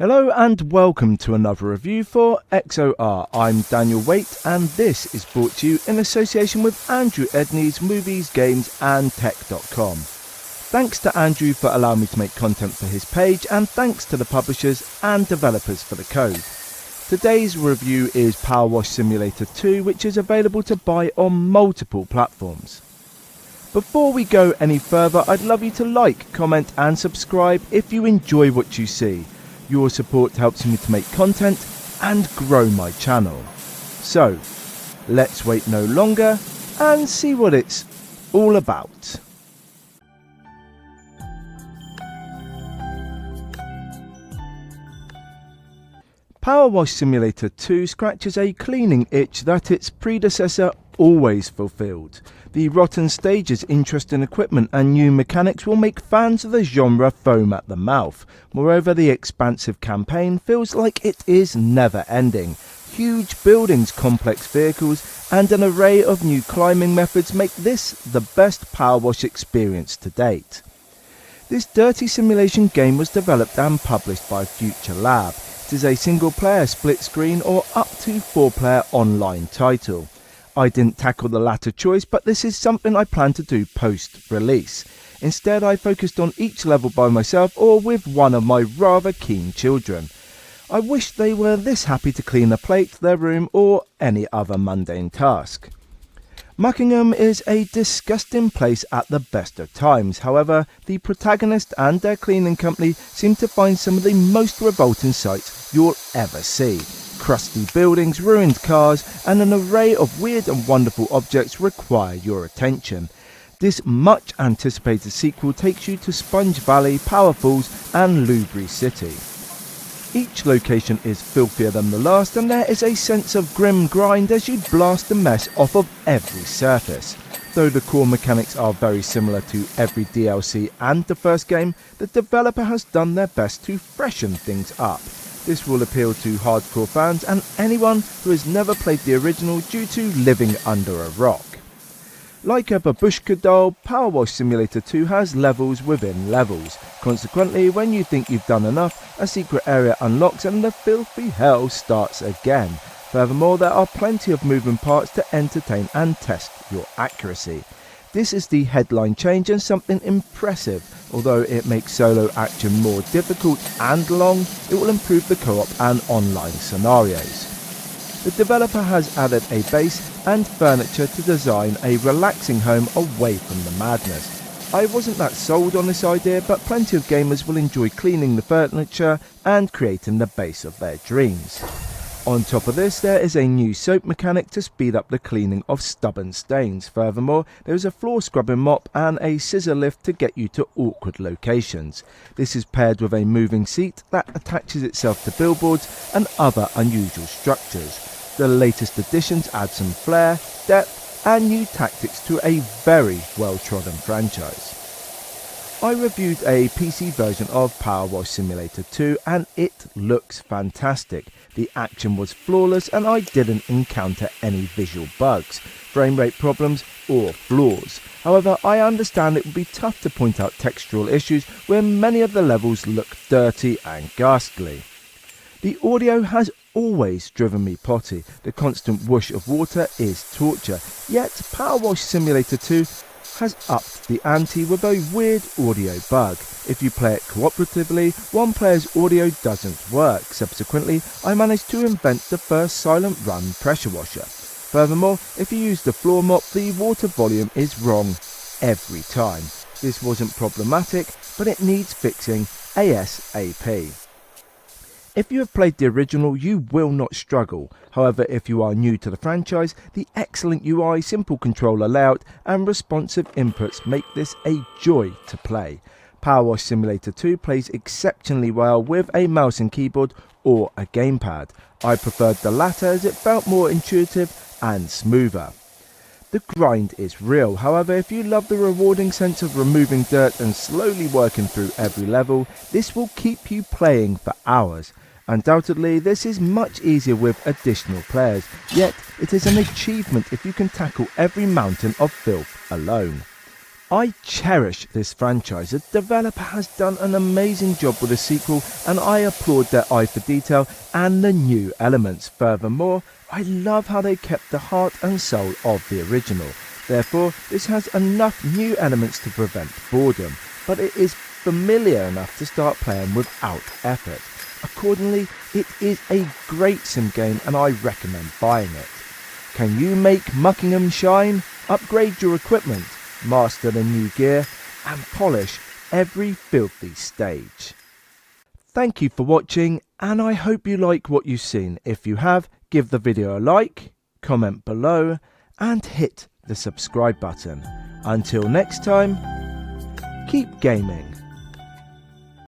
Hello and welcome to another review for XOR. I'm Daniel Waite and this is brought to you in association with Andrew Edney's Movies, Games and Tech.com. Thanks to Andrew for allowing me to make content for his page, and thanks to the publishers and developers for the code. Today's review is PowerWash Simulator 2, which is available to buy on multiple platforms. Before we go any further, I'd love you to like, comment and subscribe if you enjoy what you see. Your support helps me to make content and grow my channel. So, let's wait no longer and see what it's all about. PowerWash Simulator 2 scratches a cleaning itch that its predecessor always fulfilled. The rotten stage's interesting equipment and new mechanics will make fans of the genre foam at the mouth. Moreover, the expansive campaign feels like it is never ending. Huge buildings, complex vehicles and an array of new climbing methods make this the best PowerWash experience to date. This dirty simulation game was developed and published by FuturLab. It is a single player, split screen or up to 4-player online title. I didn't tackle the latter choice, but this is something I plan to do post-release. Instead, I focused on each level by myself or with one of my rather keen children. I wish they were this happy to clean a plate, their room or any other mundane task. Muckingham is a disgusting place at the best of times. However, the protagonist and their cleaning company seem to find some of the most revolting sights you'll ever see. Crusty buildings, ruined cars and an array of weird and wonderful objects require your attention. This much anticipated sequel takes you to Sponge Valley, Power Falls and Loubury City. Each location is filthier than the last and there is a sense of grim grind as you blast the mess off of every surface. Though the core mechanics are very similar to every DLC and the first game, the developer has done their best to freshen things up. This will appeal to hardcore fans and anyone who has never played the original due to living under a rock. Like a babushka doll, PowerWash Simulator 2 has levels within levels. Consequently, when you think you've done enough, a secret area unlocks and the filthy hell starts again. Furthermore, there are plenty of moving parts to entertain and test your accuracy. This is the headline change and something impressive. Although it makes solo action more difficult and long, it will improve the co-op and online scenarios. The developer has added a base and furniture to design a relaxing home away from the madness. I wasn't that sold on this idea, but plenty of gamers will enjoy cleaning the furniture and creating the base of their dreams. On top of this, there is a new soap mechanic to speed up the cleaning of stubborn stains. Furthermore, there is a floor scrubbing mop and a scissor lift to get you to awkward locations. This is paired with a moving seat that attaches itself to billboards and other unusual structures. The latest additions add some flair, depth and new tactics to a very well-trodden franchise. I reviewed a PC version of PowerWash Simulator 2 and it looks fantastic. The action was flawless and I didn't encounter any visual bugs, frame rate problems or flaws. However, I understand it would be tough to point out textural issues where many of the levels look dirty and ghastly. The audio has always driven me potty. The constant whoosh of water is torture, yet PowerWash Simulator 2 has upped the ante with a weird audio bug. If you play it cooperatively, one player's audio doesn't work. Subsequently, I managed to invent the first silent run pressure washer. Furthermore, if you use the floor mop, the water volume is wrong every time. This wasn't problematic, but it needs fixing ASAP. If you have played the original, you will not struggle. However, if you are new to the franchise, the excellent UI, simple controller layout and responsive inputs make this a joy to play. PowerWash Simulator 2 plays exceptionally well with a mouse and keyboard or a gamepad. I preferred the latter as it felt more intuitive and smoother. The grind is real. However, if you love the rewarding sense of removing dirt and slowly working through every level, this will keep you playing for hours. Undoubtedly, this is much easier with additional players, yet it is an achievement if you can tackle every mountain of filth alone. I cherish this franchise. The developer has done an amazing job with the sequel, and I applaud their eye for detail and the new elements. Furthermore, I love how they kept the heart and soul of the original. Therefore, this has enough new elements to prevent boredom, but it is familiar enough to start playing without effort. Accordingly, it is a great sim game and I recommend buying it. Can you make Muckingham shine? Upgrade your equipment, master the new gear, and polish every filthy stage. Thank you for watching, and I hope you like what you've seen. If you have, give the video a like, comment below, and hit the subscribe button. Until next time, keep gaming.